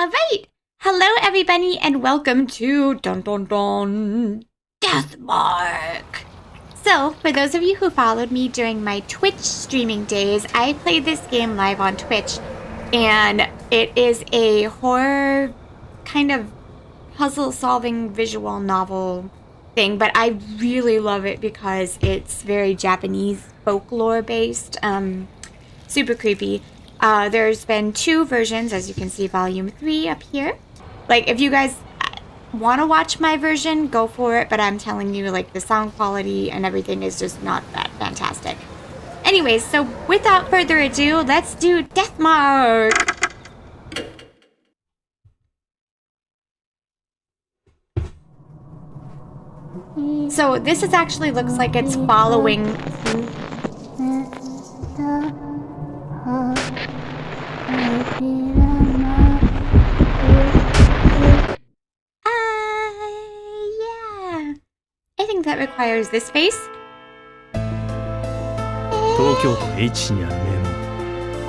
All right. Hello, everybody, and welcome to Dun Dun Dun Deathmark. So, for those of you who followed me during my Twitch streaming days, I played this game live on Twitch, and it is a horror kind of puzzle-solving visual novel thing, but I really love it because it's very Japanese folklore-based, super creepy. There's been 2 versions, as you can see, volume 3 up here. Like, if you guys want to watch my version, go for it, but I'm telling you, like, the sound quality and everything is just not that fantastic. Anyways, so without further ado, let's do Deathmark! So this is actually looks like it's following... yeah. I think that requires this face. 東京都 H 市にある名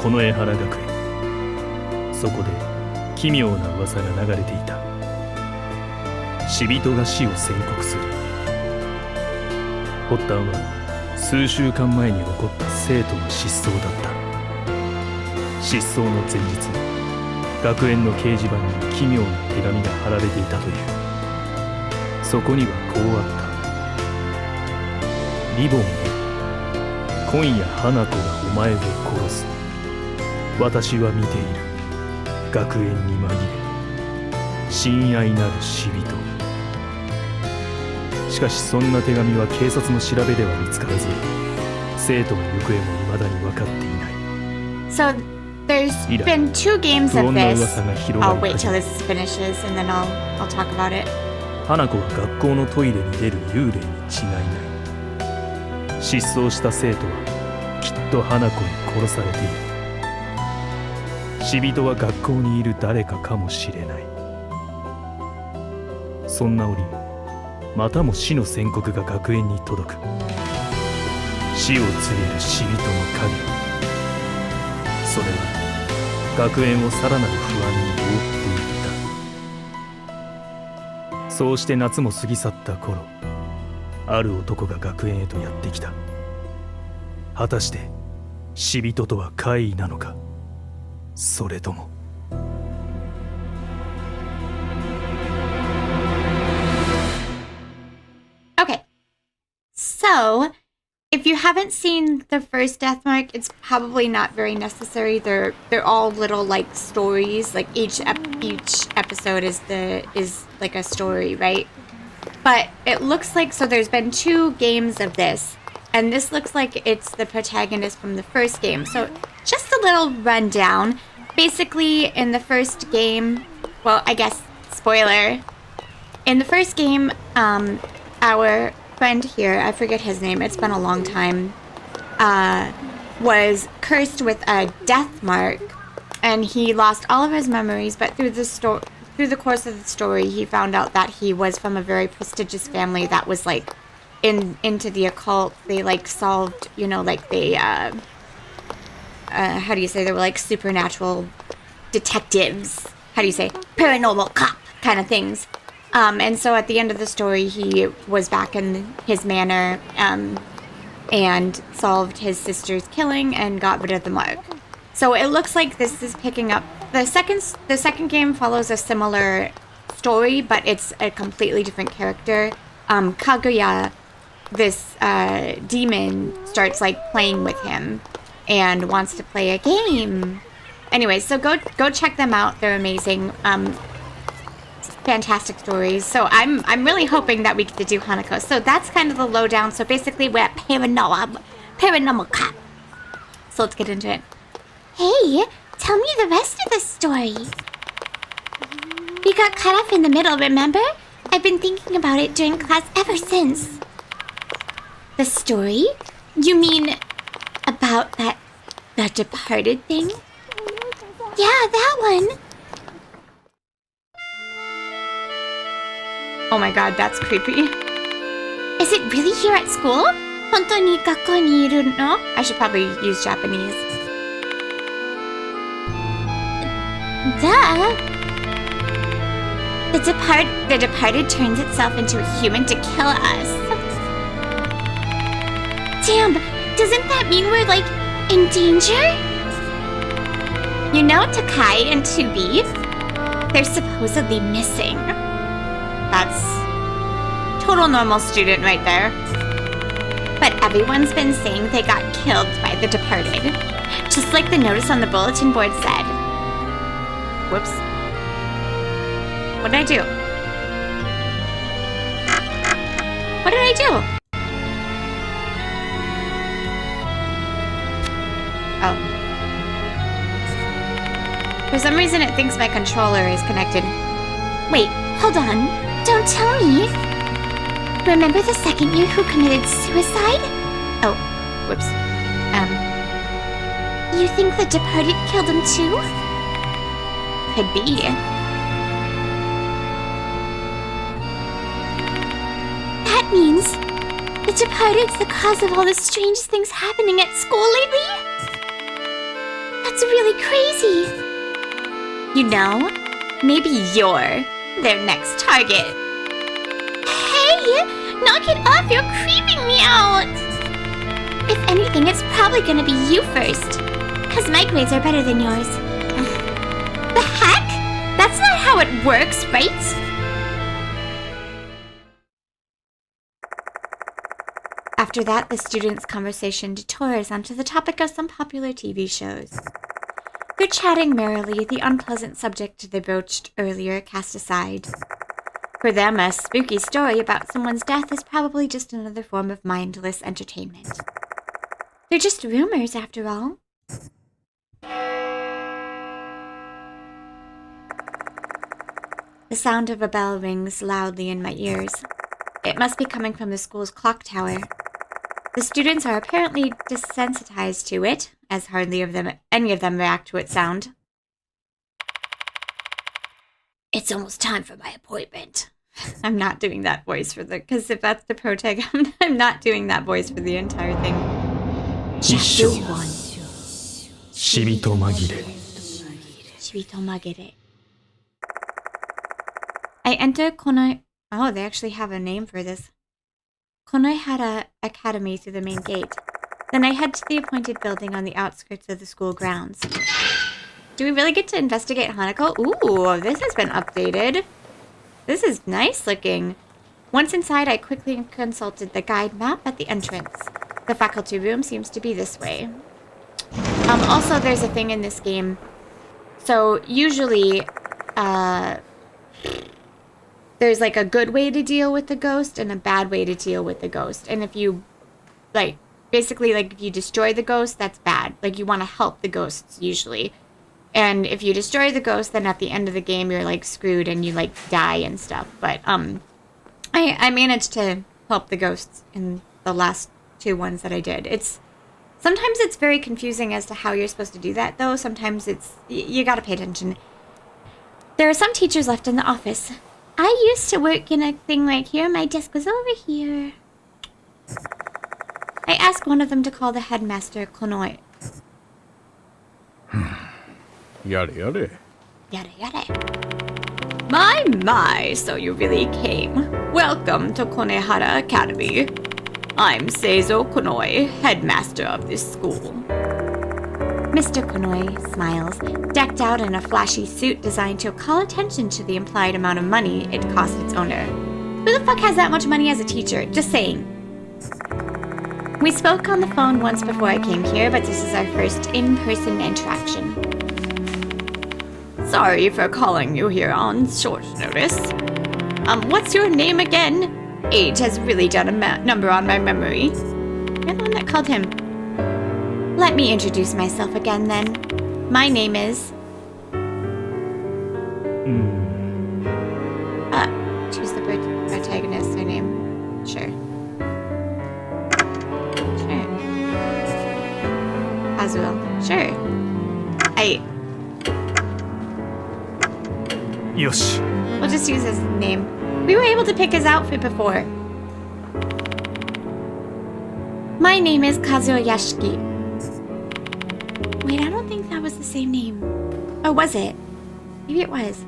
門近衛原学園。そこで奇妙な噂が流れていた。死人が死を宣告する。発端は数週間前に起こった生徒の失踪だった。失踪の前日、学園の掲示板に奇妙な手紙が貼られていたという。そこにはこうあった。リボンへ。今夜花子がお前を殺す。私は見ている。学園に紛れ親愛なる死人。しかしそんな手紙は警察の調べでは見つからず、生徒の行方も未だに分かっていない。So there's been 2 games of this. I'll wait till this finishes and then I'll talk about it. 花子は学校のトイレに出る幽霊に違いない。失踪した生徒はきっと花子に殺されている。死人は学校にいる誰かかもしれない。そんな折、またも死の宣告が学園に届く。死を告げる死人の影。それは学園をさらなる不安に覆っていった。そうして夏も過ぎ去った頃、ある男が学園へとやってきた。果たして死人とは怪異なのか、それとも。Okay, so if you haven't seen the first Deathmark, it's probably not very necessary. They're all little like stories. Like each episode is like a story, right? But it looks like so. There's been 2 games of this, and this looks like it's the protagonist from the first game. So just a little rundown. Basically, in the first game, well, I guess spoiler. In the first game, our friend here, I forget his name, it's been a long time, was cursed with a death mark, and he lost all of his memories, but through the course of the story, he found out that he was from a very prestigious family that was, like, into the occult. They, like, solved, you know, like, they, how do you say, they were, like, supernatural detectives. How do you say? Paranormal cop kind of things. And so at the end of the story, he was back in his manor and solved his sister's killing and got rid of the mark. So it looks like this is picking up. The second game follows a similar story, but it's a completely different character. Kaguya, this demon, starts like playing with him and wants to play a game. Anyway, so go check them out. They're amazing. Fantastic stories. So I'm really hoping that we get to do Hanako. So that's kind of the lowdown. So basically we're at paranormal cop. So let's get into it. Hey, tell me the rest of the story. We got cut off in the middle, remember? I've been thinking about it during class ever since. The story? You mean about that departed thing? Yeah, that one. Oh my god, that's creepy. Is it really here at school? 本当に学校にいるの? I should probably use Japanese. Duh. The departed turns itself into a human to kill us. Damn, doesn't that mean we're, like, in danger? You know Takai and 2B? They're supposedly missing. That's total normal student right there. But everyone's been saying they got killed by the departed. Just like the notice on the bulletin board said. Whoops. What did I do? What did I do? Oh. For some reason it thinks my controller is connected. Wait, hold on. Don't tell me. Remember the second year who committed suicide? Oh, whoops. You think the departed killed him too? Could be. That means the departed's the cause of all the strange things happening at school lately? That's really crazy. You know, maybe you're their next target. Hey, knock it off, you're creeping me out. If anything, it's probably gonna be you first. Cause my grades are better than yours. The heck? That's not how it works, right? After that, the students' conversation detours onto the topic of some popular TV shows. They're chatting merrily, the unpleasant subject they broached earlier cast aside. For them, a spooky story about someone's death is probably just another form of mindless entertainment. They're just rumors, after all. The sound of a bell rings loudly in my ears. It must be coming from the school's clock tower. The students are apparently desensitized to it, as hardly any of them react to its sound. It's almost time for my appointment. I'm not doing that voice because if that's the protag, I'm not doing that voice for the entire thing. Chapter 1. Shibito Magire. Shibito Magire. I enter Konohara... Oh, they actually have a name for this. Konohara Academy through the main gate. Then I head to the appointed building on the outskirts of the school grounds. Do we really get to investigate Hanako? Ooh, this has been updated. This is nice looking. Once inside, I quickly consulted the guide map at the entrance. The faculty room seems to be this way. Also, there's a thing in this game. So, usually, there's like a good way to deal with the ghost and a bad way to deal with the ghost. And if you, like, basically, like, if you destroy the ghost, that's bad. Like, you want to help the ghosts, usually. And if you destroy the ghost, then at the end of the game, you're, like, screwed and you, like, die and stuff. But, I managed to help the ghosts in the last 2 ones that I did. Sometimes it's very confusing as to how you're supposed to do that, though. Sometimes you gotta pay attention. There are some teachers left in the office. I used to work in a thing right here. My desk was over here. I asked one of them to call the headmaster, Konoi. Yada yada. Yada yada. My, so you really came. Welcome to Konohara Academy. I'm Seizo Konoi, headmaster of this school. Mr. Konoi smiles, decked out in a flashy suit designed to call attention to the implied amount of money it cost its owner. Who the fuck has that much money as a teacher? Just saying. We spoke on the phone once before I came here, but this is our first in-person interaction. Sorry for calling you here on short notice. What's your name again? Age has really done a number on my memory. You're the one that called him. Let me introduce myself again, then. My name is... choose the protagonist, her name. Sure. Kazuo. Sure. Yosh. We'll just use his name. We were able to pick his outfit before. My name is Kazuo Yashiki. Wait, I don't think that was the same name. Oh, was it? Maybe it was.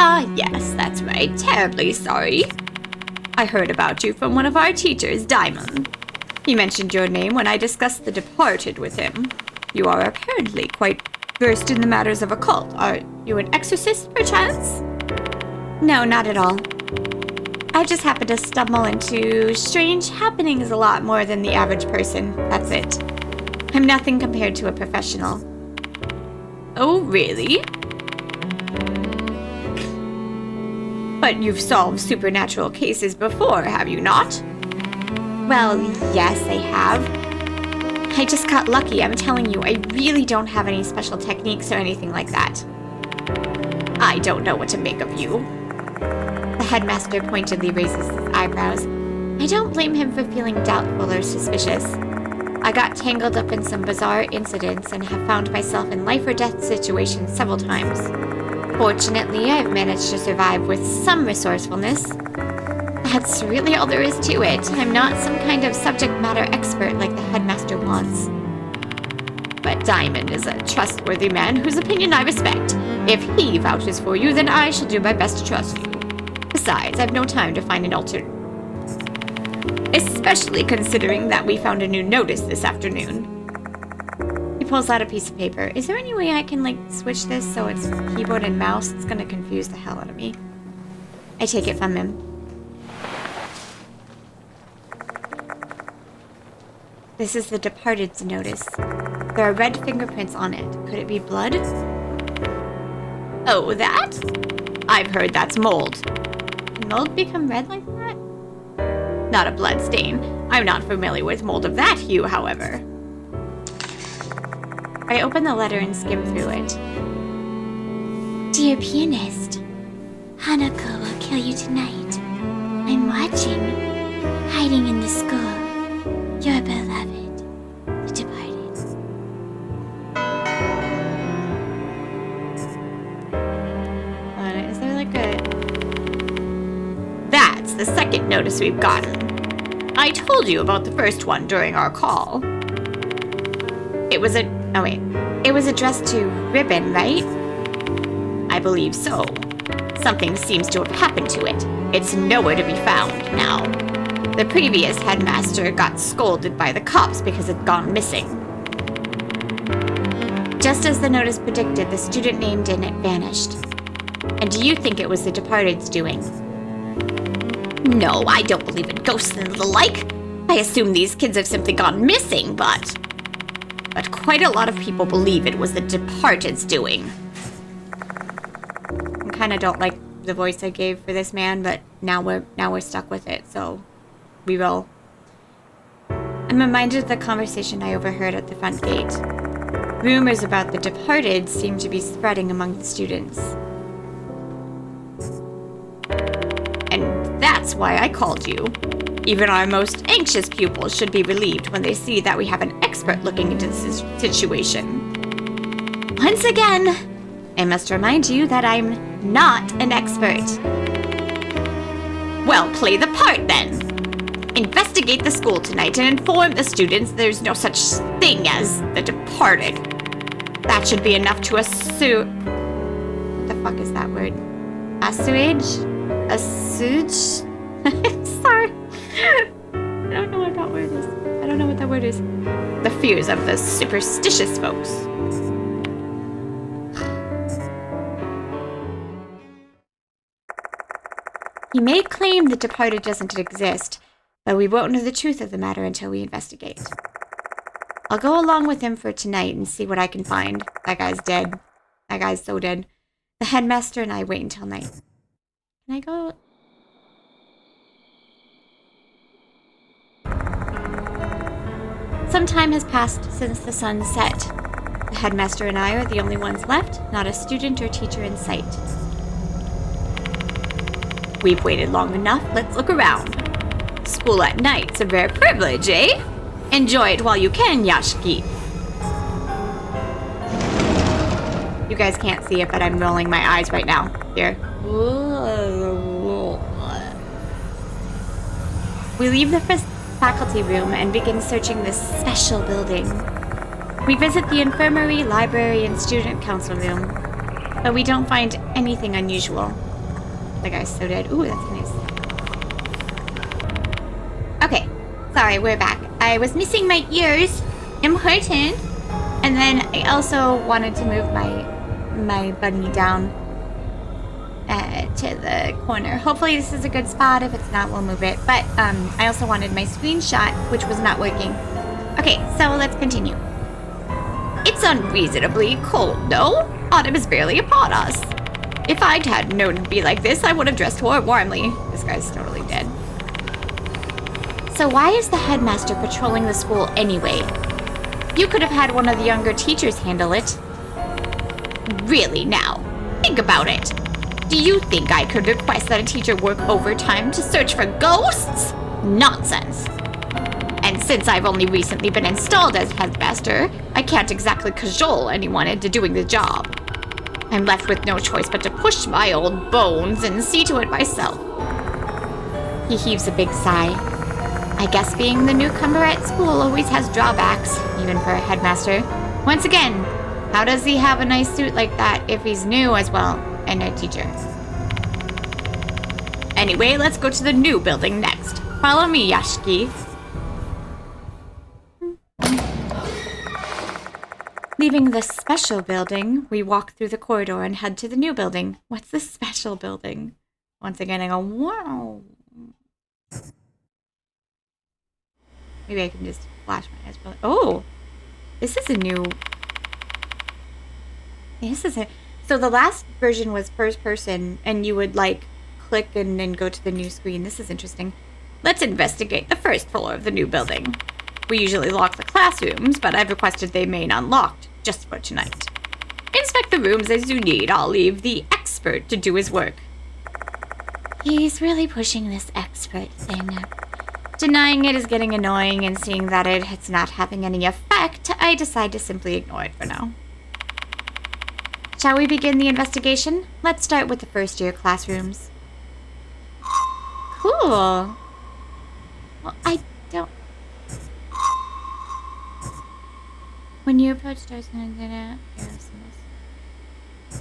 Ah, yes, that's right. Terribly sorry. I heard about you from one of our teachers, Diamond. He mentioned your name when I discussed The Departed with him. You are apparently quite versed in the matters of occult. Are you an exorcist, perchance? No, not at all. I just happen to stumble into strange happenings a lot more than the average person. That's it. I'm nothing compared to a professional. Oh, really? But you've solved supernatural cases before, have you not? Well, yes, I have. I just got lucky, I'm telling you. I really don't have any special techniques or anything like that. I don't know what to make of you. The headmaster pointedly raises his eyebrows. I don't blame him for feeling doubtful or suspicious. I got tangled up in some bizarre incidents and have found myself in life or death situations several times. Fortunately, I've managed to survive with some resourcefulness. That's really all there is to it. I'm not some kind of subject matter expert like the headmaster wants. But Diamond is a trustworthy man whose opinion I respect. If he vouches for you, then I shall do my best to trust you. Besides, I've no time to find an alternate. Especially considering that we found a new notice this afternoon. He pulls out a piece of paper. Is there any way I can, switch this so it's keyboard and mouse? It's gonna confuse the hell out of me. I take it from him. This is the Departed's notice. There are red fingerprints on it. Could it be blood? Oh, that? I've heard that's mold. Can mold become red like that? Not a blood stain. I'm not familiar with mold of that hue, however. I open the letter and skim through it. Dear pianist, Hanako will kill you tonight. I'm watching, hiding in the school. Your beloved, the Departed. Is there That's the second notice we've gotten. I told you about the first one during our call. It was It was addressed to Ribbon, right? I believe so. Something seems to have happened to it. It's nowhere to be found now. The previous headmaster got scolded by the cops because it'd gone missing. Just as the notice predicted, the student named in it vanished. And do you think it was the Departed's doing? No, I don't believe in ghosts and the like. I assume these kids have simply gone missing, but quite a lot of people believe it was the Departed's doing. I kind of don't like the voice I gave for this man, but now we're stuck with it, so we will. I'm reminded of the conversation I overheard at the front gate. Rumors about the Departed seem to be spreading among the students. And that's why I called you. Even our most anxious pupils should be relieved when they see that we have an expert looking into this situation. Once again, I must remind you that I'm not an expert. Well, play the part then. Investigate the school tonight and inform the students there's no such thing as the Departed. That should be enough to assume... What the fuck is that word? Assuage? Assuage? Sorry. I don't know what that word is. I don't know what that word is. The fears of the superstitious folks. He may claim the Departed doesn't exist, but we won't know the truth of the matter until we investigate. I'll go along with him for tonight and see what I can find. That guy's dead. That guy's so dead. The headmaster and I wait until night. Can I go? Some time has passed since the sun set. The headmaster and I are the only ones left, not a student or teacher in sight. We've waited long enough, let's look around. School at night's a rare privilege, eh? Enjoy it while you can, Yashiki. You guys can't see it, but I'm rolling my eyes right now. Here. We leave the faculty room and begin searching this special building. We visit the infirmary, library, and student council room, but we don't find anything unusual. The guy's so dead. Ooh, that's nice. Okay. Sorry, we're back. I was missing my ears. Important. And then I also wanted to move my bunny down to the corner. Hopefully this is a good spot. If it's not, we'll move it. But I also wanted my screenshot, which was not working. Okay, so let's continue. It's unreasonably cold, no? Autumn is barely upon us. If I'd had known it'd be like this, I would have dressed more warmly. This guy's totally dead. So why is the headmaster patrolling the school anyway? You could have had one of the younger teachers handle it. Really now, think about it. Do you think I could request that a teacher work overtime to search for ghosts? Nonsense. And since I've only recently been installed as headmaster, I can't exactly cajole anyone into doing the job. I'm left with no choice but to push my old bones and see to it myself. He heaves a big sigh. I guess being the newcomer at school always has drawbacks, even for a headmaster. Once again, how does he have a nice suit like that if he's new as well and a teacher? Anyway, let's go to the new building next. Follow me, Yashiki. Leaving the special building, we walk through the corridor and head to the new building. What's the special building? Once again, I go, wow. Maybe I can just flash my eyes. Oh, this is a new... So the last version was first person, and you would, like, click and then go to the new screen. This is interesting. Let's investigate the first floor of the new building. We usually lock the classrooms, but I've requested they remain unlocked, just for tonight. Inspect the rooms as you need. I'll leave the expert to do his work. He's really pushing this expert thing. Denying it is getting annoying, and seeing that it's not having any effect, I decide to simply ignore it for now. Shall we begin the investigation? Let's start with the first year classrooms. Cool. Well, I don't... When you approach doors...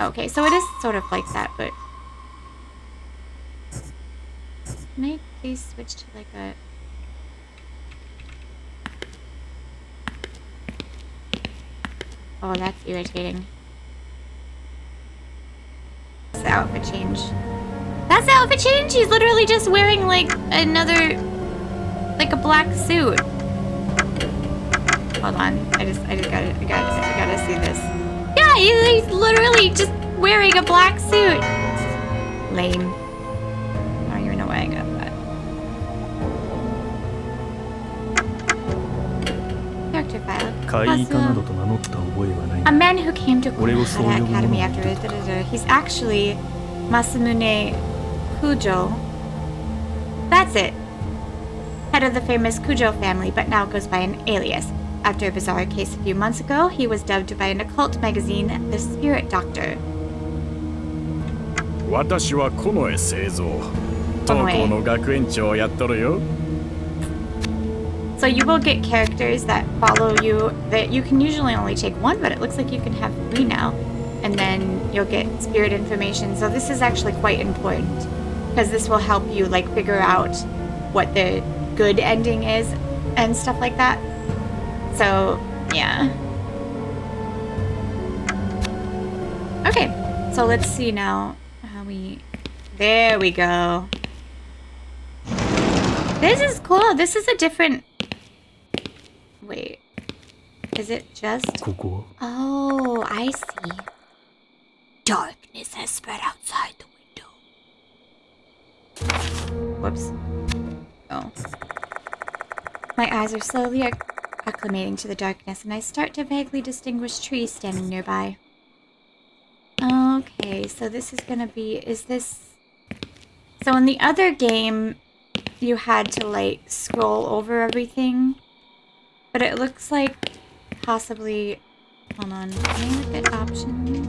Okay, so it is sort of like that, but... Can I please switch to like a... Oh, that's irritating. That's the outfit change. That's the outfit change? He's literally just wearing like another... like a black suit. Hold on. I gotta see this. Yeah, he's literally just wearing a black suit. Lame. I don't even know why I got that. Character file. A man who came to Kurohara Academy after it. He's actually Masamune Kujo. That's it. Head of the famous Kujo family, but now goes by an alias. After a bizarre case a few months ago, he was dubbed by an occult magazine the Spirit Doctor. 私は近衛製造。当校の学園長をやっとるよ。 So you will get characters that follow you that you can usually only take one, but it looks like you can have 3 now. And then you'll get spirit information. So this is actually quite important because this will help you like figure out what the good ending is and stuff like that. So, yeah. Okay, so let's see now how we... There we go. This is cool. This is a different... Wait. Is it just... Oh, I see. Darkness has spread outside the window. Whoops. Oh. My eyes are slowly acclimating to the darkness, and I start to vaguely distinguish trees standing nearby. Okay, so this is gonna be... Is this... So in the other game, you had to, like, scroll over everything. But it looks like possibly... Hold on. Can I look at options?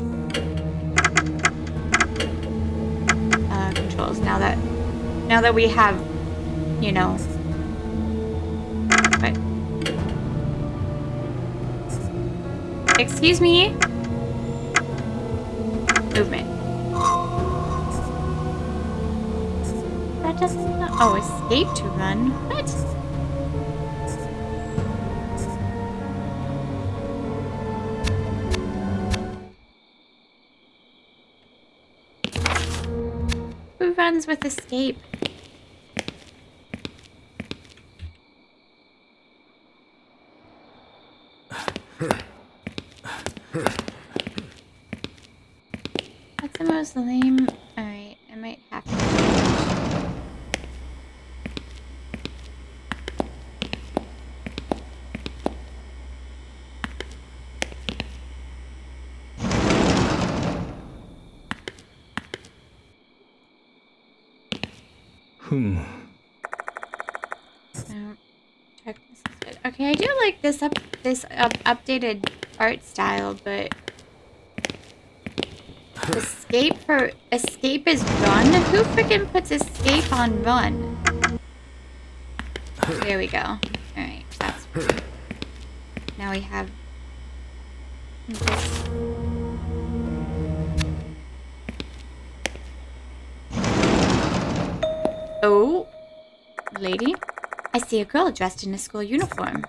Controls. Now that we have, you know... What? Excuse me? Movement. doesn't know. Oh, escape to run. What? Who runs with escape? That's the most lame. Alright, I might have to. Check this instead. Okay, I do like this updated art style, but escape is run? Who freaking puts escape on run? There we go. Alright, that's pretty. Now we have this. Oh, lady, I see a girl dressed in a school uniform.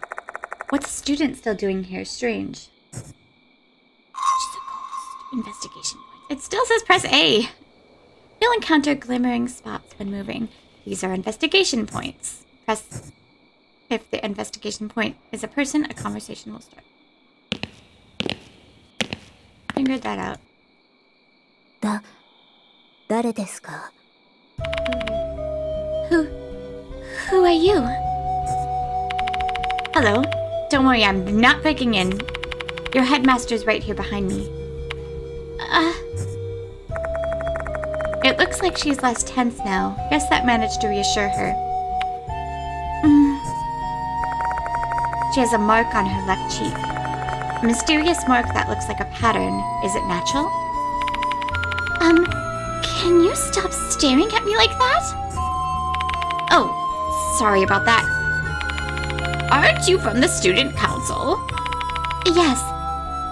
What's a student still doing here? Strange. She's a ghost. Investigation point. It still says press A. You'll encounter glimmering spots when moving. These are investigation points. Press. If the investigation point is a person, a conversation will start. Figured that out. 誰ですか? Who are you? Hello. Don't worry, I'm not breaking in. Your headmaster's right here behind me. It looks like she's less tense now. Guess that managed to reassure her. She has a mark on her left cheek. A mysterious mark that looks like a pattern. Is it natural? Can you stop staring at me like that? Oh, sorry about that. Aren't you from the student council? Yes.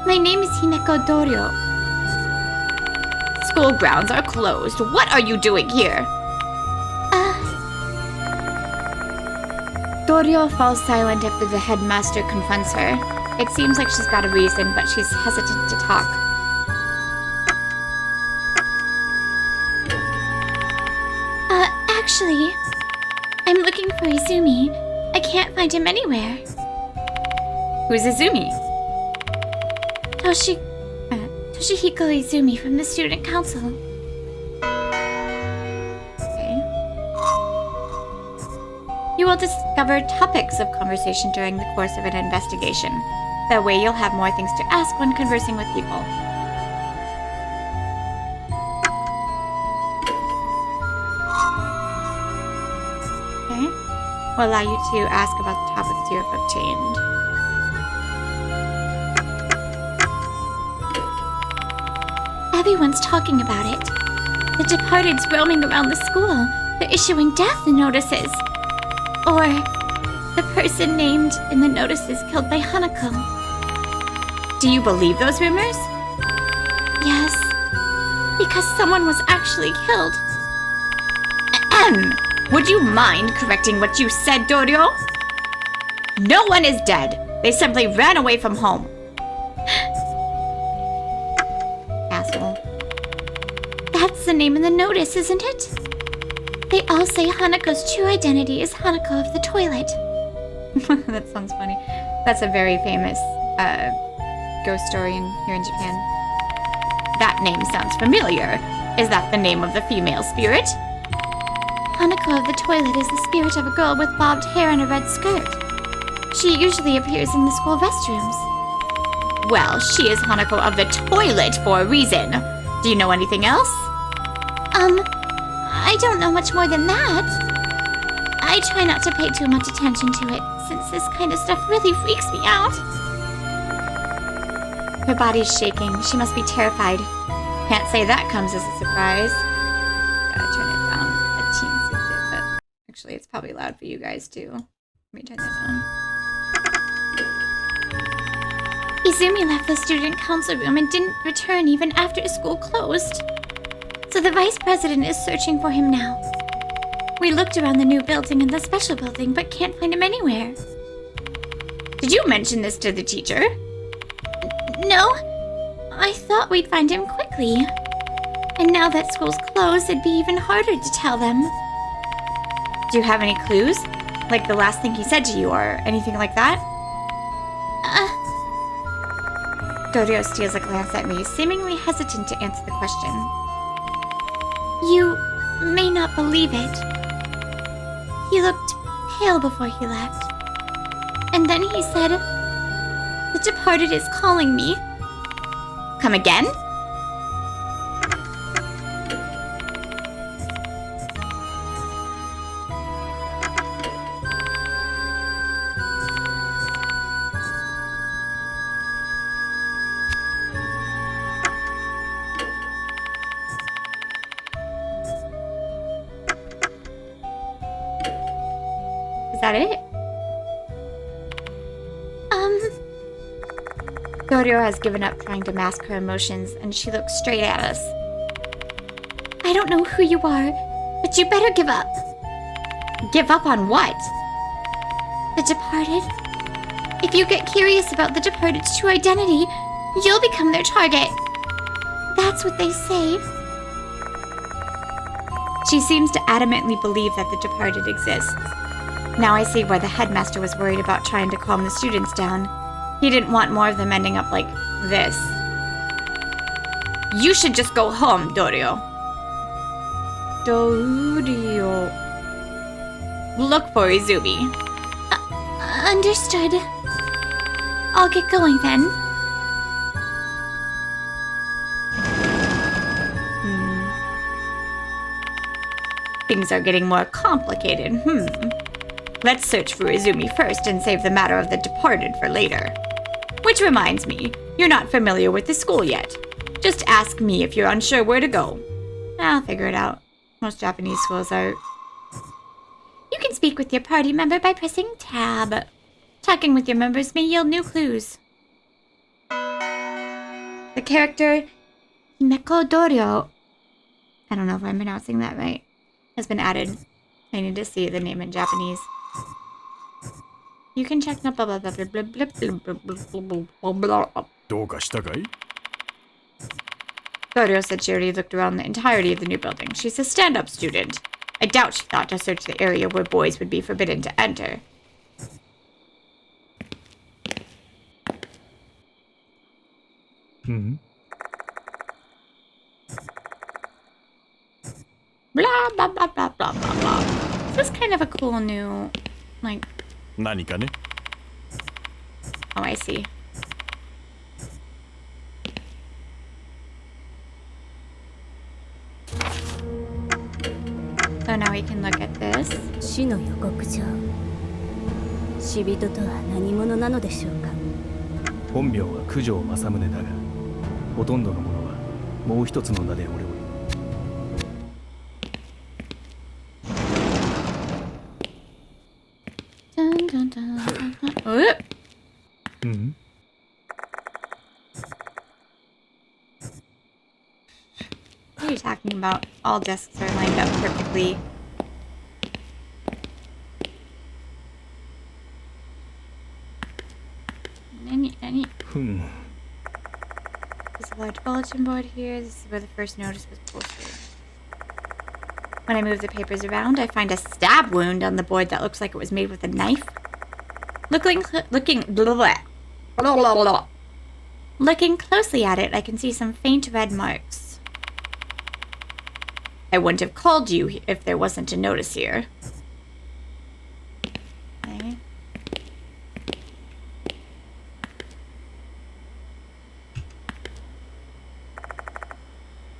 My name is Hineko Dorio. School grounds are closed. What are you doing here? Dorio falls silent after the headmaster confronts her. It seems like she's got a reason, but she's hesitant to talk. Actually, I'm looking for Izumi. I can't find him anywhere. Who's Izumi? Toshihiko Izumi from the student council. Okay. You will discover topics of conversation during the course of an investigation. That way you'll have more things to ask when conversing with people. Will allow you to ask about the topics you have obtained. Everyone's talking about it. The departed's roaming around the school. They're issuing death notices. Or the person named in the notices killed by Hanako. Do you believe those rumors? Yes. Because someone was actually killed. Would you mind correcting what you said, Dorio? No one is dead. They simply ran away from home. Asshole. That's the name in the notice, isn't it? They all say Hanako's true identity is Hanako of the toilet. That sounds funny. That's a very famous ghost story here in Japan. That name sounds familiar. Is that the name of the female spirit? Hanako of the toilet is the spirit of a girl with bobbed hair and a red skirt. She usually appears in the school restrooms. Well, she is Hanako of the toilet for a reason. Do you know anything else? I don't know much more than that. I try not to pay too much attention to it, since this kind of stuff really freaks me out. Her body's shaking. She must be terrified. Can't say that comes as a surprise. Gotta turn it down a teensy bit, but actually it's probably loud for you guys too. Let me turn that down. Izumi left the student council room and didn't return even after school closed. So the vice president is searching for him now. We looked around the new building and the special building, but can't find him anywhere. Did you mention this to the teacher? No. I thought we'd find him quickly. And now that school's closed, it'd be even harder to tell them. Do you have any clues? Like the last thing he said to you or anything like that? Dorio steals a glance at me, seemingly hesitant to answer the question. You may not believe it. He looked pale before he left. And then he said, "The departed is calling me." Come again? Is that it? Dorio has given up trying to mask her emotions, and she looks straight at us. I don't know who you are, but you better give up. Give up on what? The departed? If you get curious about the departed's true identity, you'll become their target. That's what they say. She seems to adamantly believe that the departed exists. Now I see why the headmaster was worried about trying to calm the students down. He didn't want more of them ending up like this. You should just go home, Dorio. Dorio. Look for Izumi. Understood. I'll get going then. Things are getting more complicated. Let's search for Izumi first and save the matter of the departed for later. Which reminds me, you're not familiar with the school yet. Just ask me if you're unsure where to go. I'll figure it out. Most Japanese schools are. You can speak with your party member by pressing tab. Talking with your members may yield new clues. The character Neko Dorio, I don't know if I'm pronouncing that right, has been added. I need to see the name in Japanese. You can check the blah blah blah blah blah blah blah blah. どうかしたかい? Dorio said she already looked around the entirety of the new building. She's a stand-up student. I doubt she thought to search the area where boys would be forbidden to enter. Blah blah blah blah blah blah blah. This is kind of a cool new, like. 何かね? Oh, I see. So now we can look at this. 死の予告状。死人とは何者なのでしょうか。本名は九条正宗だが、ほとんどのものはもう一つの名で俺を呼ぶ。Dun, dun, dun, dun, dun. What are you talking about? All desks are lined up perfectly. There's a large bulletin board here. This is where the first notice was posted. When I move the papers around, I find a stab wound on the board that looks like it was made with a knife. Looking closely at it, I can see some faint red marks. I wouldn't have called you if there wasn't a notice here. Okay.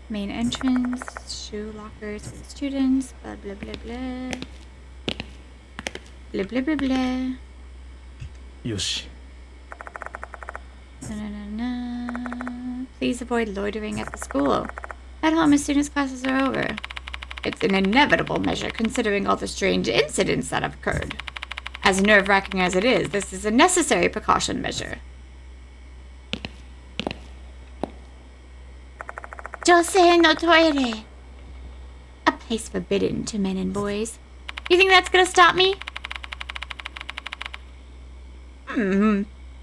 Main entrance, shoe lockers for the students, blah blah blah blah. Blah blah blah blah. よし。 Na, na, na, na. Please avoid loitering at the school. Head home as soon as classes are over. It's an inevitable measure considering all the strange incidents that have occurred. As nerve-wracking as it is, this is a necessary precaution measure. Josei no toire. A place forbidden to men and boys. You think that's gonna stop me?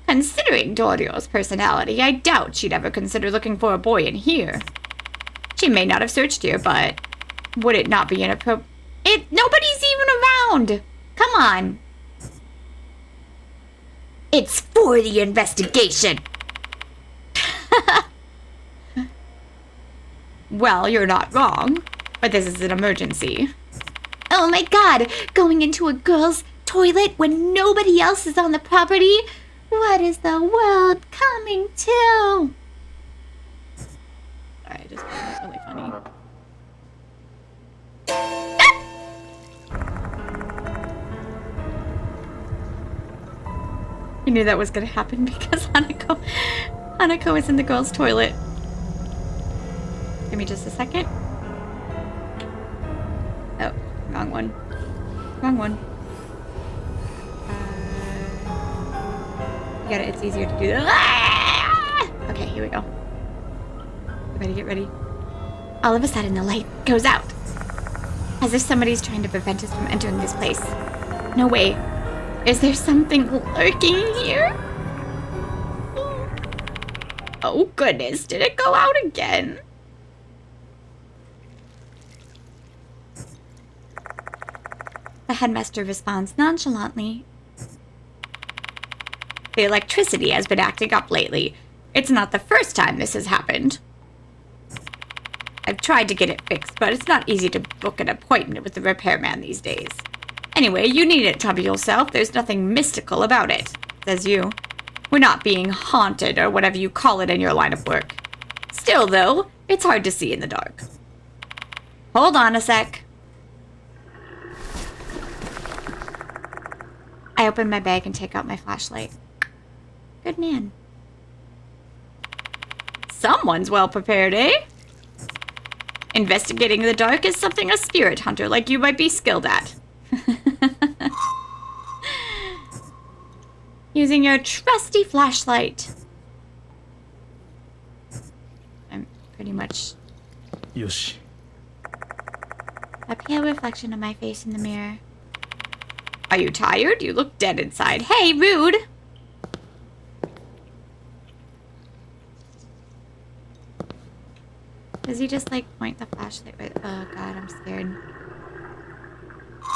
Considering Dorio's personality, I doubt she'd ever consider looking for a boy in here. She may not have searched here, but would it not be inappropriate? Nobody's even around! Come on. It's for the investigation. Well, you're not wrong, but this is an emergency. Oh my god, going into a girl's toilet when nobody else is on the property? What is the world coming to? Sorry, I just found that really funny. I knew that was gonna happen because Hanako is in the girl's toilet. Give me just a second. Oh, wrong one. Wrong one. You got it. It's easier to do that. Okay, here we go. Get ready. All of a sudden, the light goes out. As if somebody's trying to prevent us from entering this place. No way. Is there something lurking here? Oh goodness, did it go out again? The headmaster responds nonchalantly. The electricity has been acting up lately. It's not the first time this has happened. I've tried to get it fixed, but it's not easy to book an appointment with the repairman these days. Anyway, you needn't trouble yourself. There's nothing mystical about it, says you. We're not being haunted or whatever you call it in your line of work. Still, though, it's hard to see in the dark. Hold on a sec. I open my bag and take out my flashlight. Good man. Someone's well prepared, eh? Investigating the dark is something a spirit hunter like you might be skilled at. Using your trusty flashlight. I'm pretty much... Yoshi. A pale reflection of my face in the mirror. Are you tired? You look dead inside. Hey, rude! Does he just, like, point the flashlight right? Oh, God, I'm scared.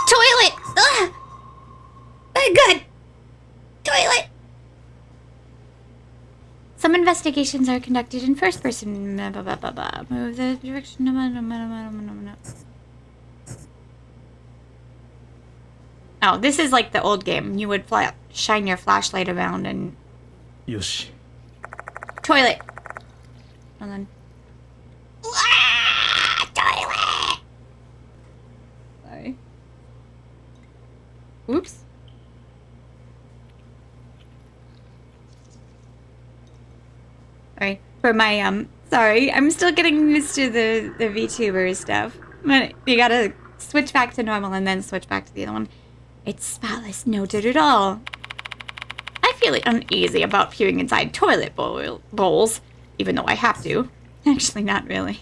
Toilet! Ugh! Oh, God! Toilet! Some investigations are conducted in first person. Move the direction. Oh, this is like the old game. You would shine your flashlight around and... Yoshi. Toilet! Hold on. Toilet! Sorry. Oops. Alright. For my, sorry. I'm still getting used to the VTuber stuff. But you gotta switch back to normal and then switch back to the other one. It's spotless, no dirt at all. I feel uneasy about peering inside toilet bowls, even though I have to. Actually, not really.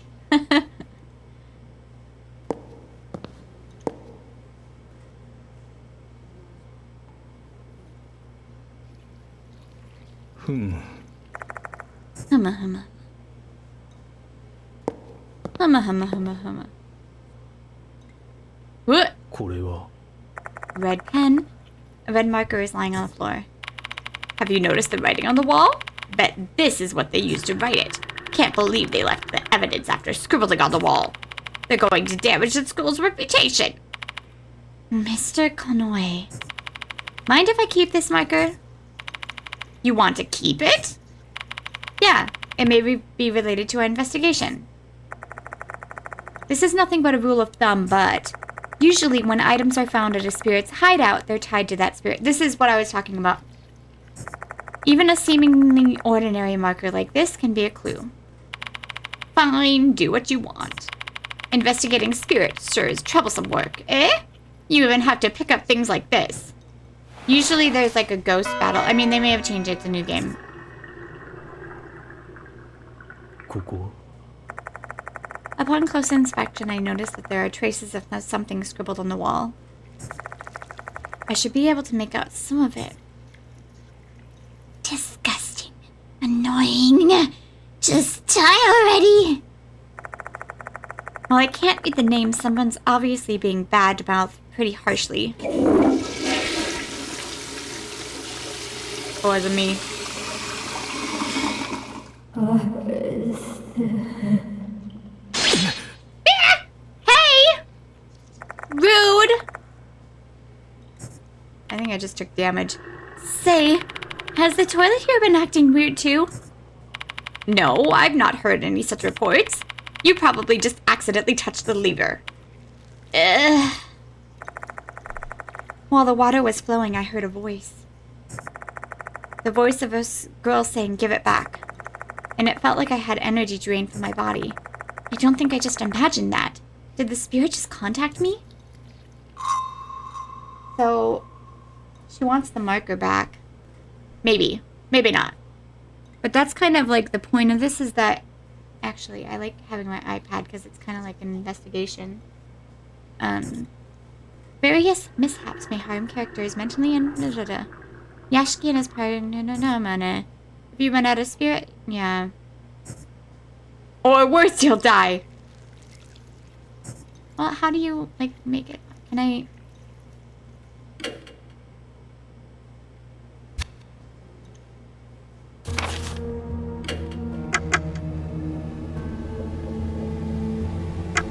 Humma. What? これは Red pen. A red marker is lying on the floor. Have you noticed the writing on the wall? Bet this is what they used to write it. Can't believe they left the evidence after scribbling on the wall. They're going to damage the school's reputation. Mr. Konoe. Mind if I keep this marker? You want to keep it? Yeah, it may be related to our investigation. This is nothing but a rule of thumb, but usually when items are found at a spirit's hideout, they're tied to that spirit. This is what I was talking about. Even a seemingly ordinary marker like this can be a clue. Fine, do what you want. Investigating spirits sure is troublesome work, eh? You even have to pick up things like this. Usually there's like a ghost battle. I mean, they may have changed it. It's a new game. ここ Upon close inspection, I noticed that there are traces of something scribbled on the wall. I should be able to make out some of it. Disgusting. Annoying. Just die already. Well, I can't read the name. Someone's obviously being bad-mouthed pretty harshly. Or was it me? Hey! Rude! I think I just took damage. Say, has the toilet here been acting weird too? No, I've not heard any such reports. You probably just accidentally touched the lever. Ugh. While the water was flowing, I heard a voice. The voice of a girl saying, "Give it back." And it felt like I had energy drained from my body. I don't think I just imagined that. Did the spirit just contact me? So, she wants the marker back. Maybe. Maybe not. But that's kind of like the point of this is that... Actually, I like having my iPad because it's kind of like an investigation. Various mishaps may harm characters mentally and... Yashiki and his partner... If you run out of spirit, yeah. Or worse, you'll die. Well, how do you, like, make it? Can I...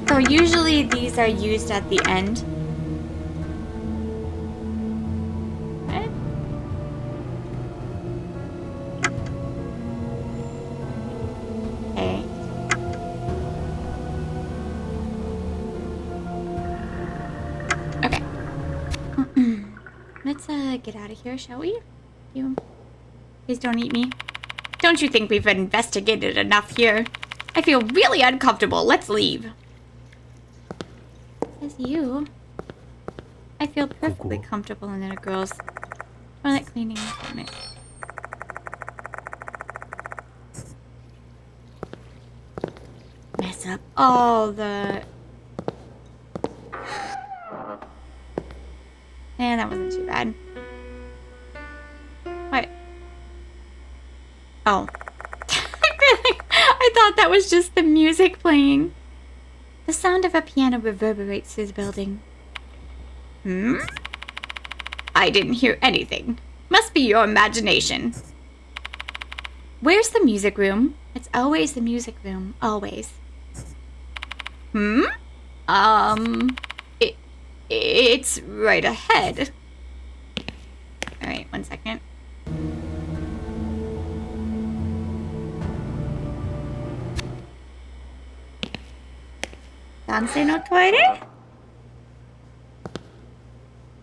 So usually these are used at the end. What? Okay. Okay. Let's get out of here, shall we? You. Please don't eat me. Don't you think we've investigated enough here? I feel really uncomfortable. Let's leave. Says you. I feel perfectly comfortable in a girl's toilet cleaning equipment. Mess up all the... Man, that wasn't too bad. What? Oh. I thought that was just the music playing. The sound of a piano reverberates through the building. Hmm? I didn't hear anything. Must be your imagination. Where's the music room? It's always the music room. Always. Hmm? It's right ahead. Alright, 1 second. Danse no toire?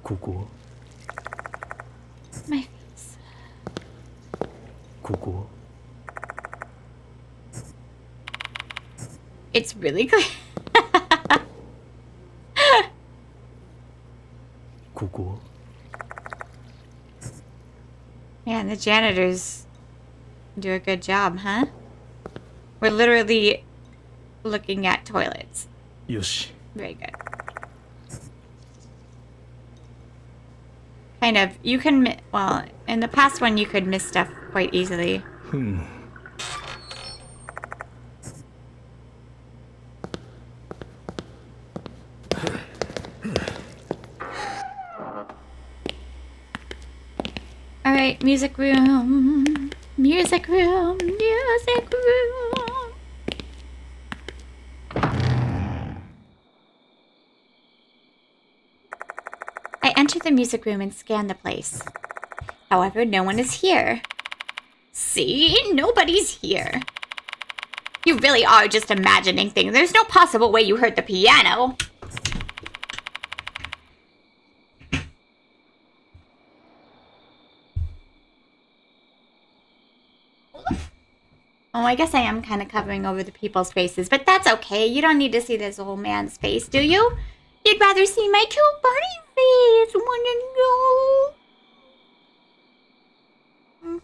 ここ My face. ここ It's really clear. ここ Man, the janitors do a good job, huh? We're literally looking at toilets. よし Very good. Kind of, you can, well, in the past one you could miss stuff quite easily. Alright, music room. Music room. Music room. I enter the music room and scan the place. However, no one is here. See? Nobody's here. You really are just imagining things. There's no possible way you heard the piano. Oh, I guess I am kind of covering over the people's faces, but that's okay. You don't need to see this old man's face, do you? You'd rather see my cute bunny face. Wanna know?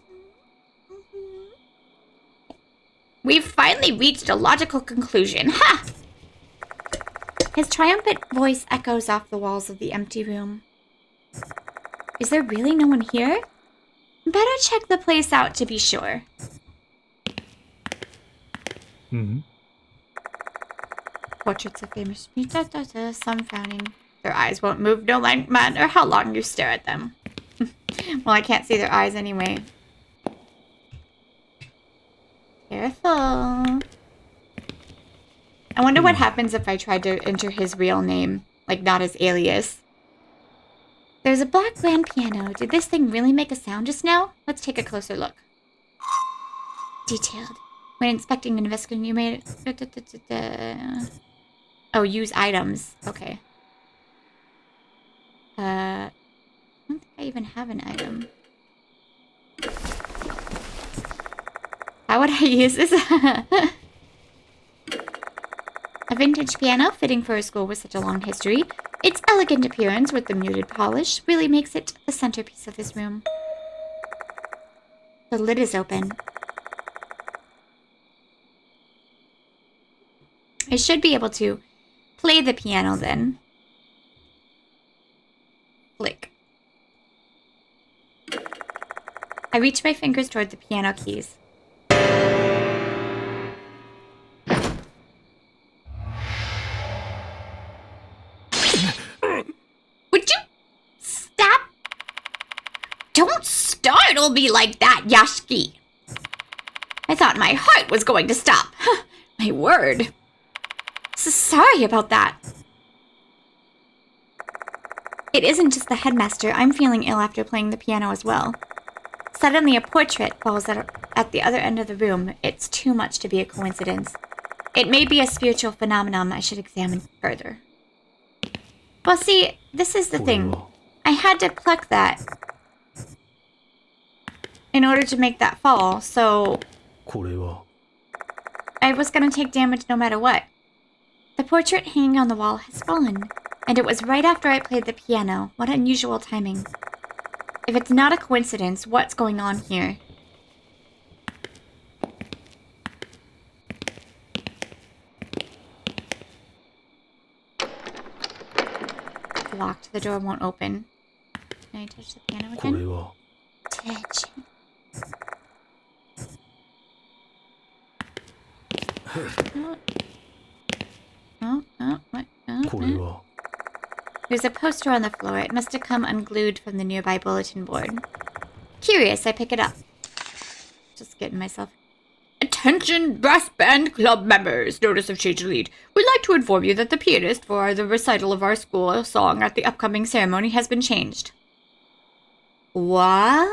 We've finally reached a logical conclusion. Ha! His triumphant voice echoes off the walls of the empty room. Is there really no one here? Better check the place out to be sure. Portraits of famous... Some frowning. Their eyes won't move no matter how long you stare at them. Well, I can't see their eyes anyway. Careful. I wonder what happens if I tried to enter his real name, like not his alias. There's a black grand piano. Did this thing really make a sound just now? Let's take a closer look. Detailed. When inspecting and investigating, you made it... Oh, use items. Okay. I don't think I even have an item. How would I use this? A vintage piano fitting for a school with such a long history. Its elegant appearance with the muted polish really makes it the centerpiece of this room. The lid is open. I should be able to play the piano then. Flick. I reach my fingers toward the piano keys. Would you stop? Don't startle me like that, Yashiki. I thought my heart was going to stop. My word. So sorry about that. It isn't just the headmaster. I'm feeling ill after playing the piano as well. Suddenly a portrait falls at the other end of the room. It's too much to be a coincidence. It may be a spiritual phenomenon I should examine further. Well, see, this is the thing. I had to pluck that in order to make that fall, so I was gonna take damage no matter what. The portrait hanging on the wall has fallen, and it was right after I played the piano. What unusual timing. If it's not a coincidence, what's going on here? Locked. The door won't open. Can I touch the piano again? Touch. What? There's a poster on the floor. It must have come unglued from the nearby bulletin board. Curious, I pick it up. Just getting myself... Attention, brass band club members! Notice of change of lead. We'd like to inform you that the pianist for the recital of our school song at the upcoming ceremony has been changed. What?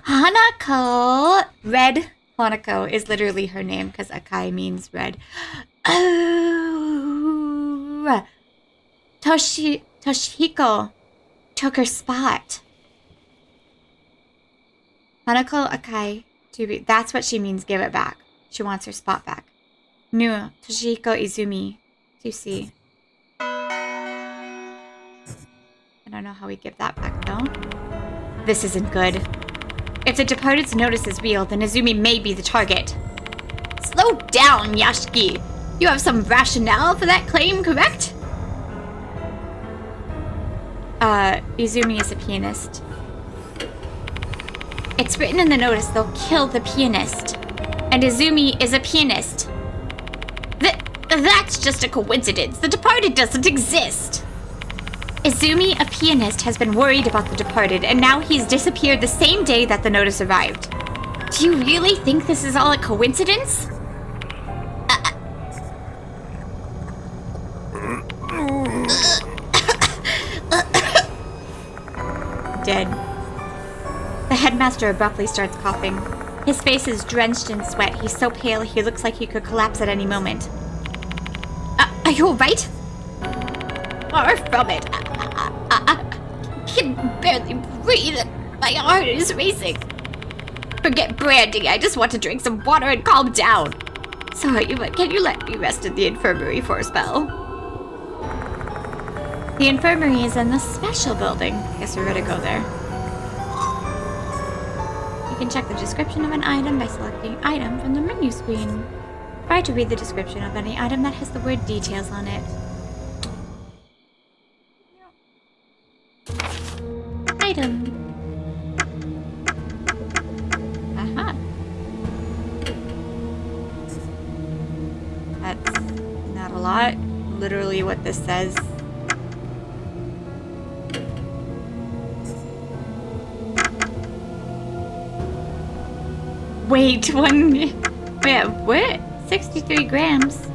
Hanako! Red Hanako is literally her name because Akai means red. Oh! Toshihiko took her spot. Hanako Akai, that's what she means, give it back. She wants her spot back. New Toshihiko Izumi, to see. I don't know how we give that back though. This isn't good. If the departed's notice is real, then Izumi may be the target. Slow down, Yashiki. You have some rationale for that claim, correct? Izumi is a pianist. It's written in the notice they'll kill the pianist. And Izumi is a pianist. That's just a coincidence. The departed doesn't exist. Izumi, a pianist, has been worried about the departed, and now he's disappeared the same day that the notice arrived. Do you really think this is all a coincidence? Dead. The headmaster abruptly starts coughing. His face is drenched in sweat. He's so pale he looks like he could collapse at any moment. Are you alright? Far from it. I can barely breathe. My heart is racing. Forget brandy. I just want to drink some water and calm down. Sorry, but can you let me rest in the infirmary for a spell? The infirmary is in the special building. Guess we're gonna go there. You can check the description of an item by selecting item from the menu screen. Try to read the description of any item that has the word details on it. Item. Aha. That's not a lot. Literally what this says. Wait, wait, what? 63 grams.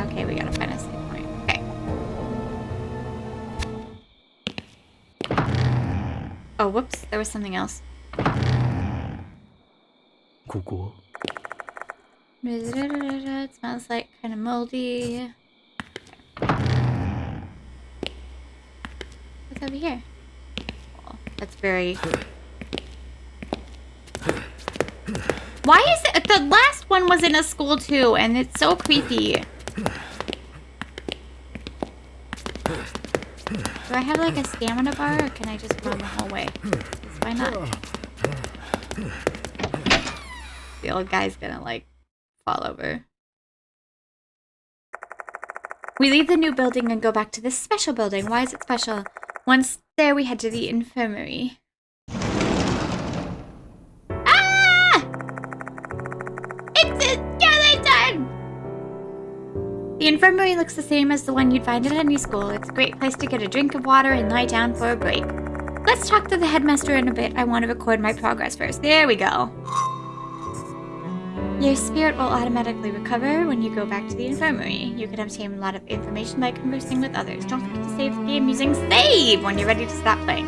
Okay, we gotta find a save point. Okay. Oh, whoops, there was something else. ここ It smells like kind of moldy. What's over here? Oh, that's very... Why is it... The last one was in a school too, and it's so creepy. Do I have like a stamina bar, or can I just run the whole way? 'Cause why not? The old guy's gonna like fall over. We leave the new building and go back to this special building. Why is it special? Once there, we head to the infirmary. Ah! It's a skeleton! The infirmary looks the same as the one you'd find at any school. It's a great place to get a drink of water and lie down for a break. Let's talk to the headmaster in a bit. I want to record my progress first. There we go. Your spirit will automatically recover when you go back to the infirmary. You can obtain a lot of information by conversing with others. Don't forget to save the game using save when you're ready to stop playing.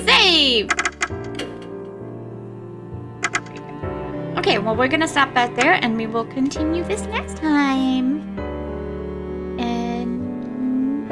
Save! Okay, well, we're gonna stop back there and we will continue this next time. And...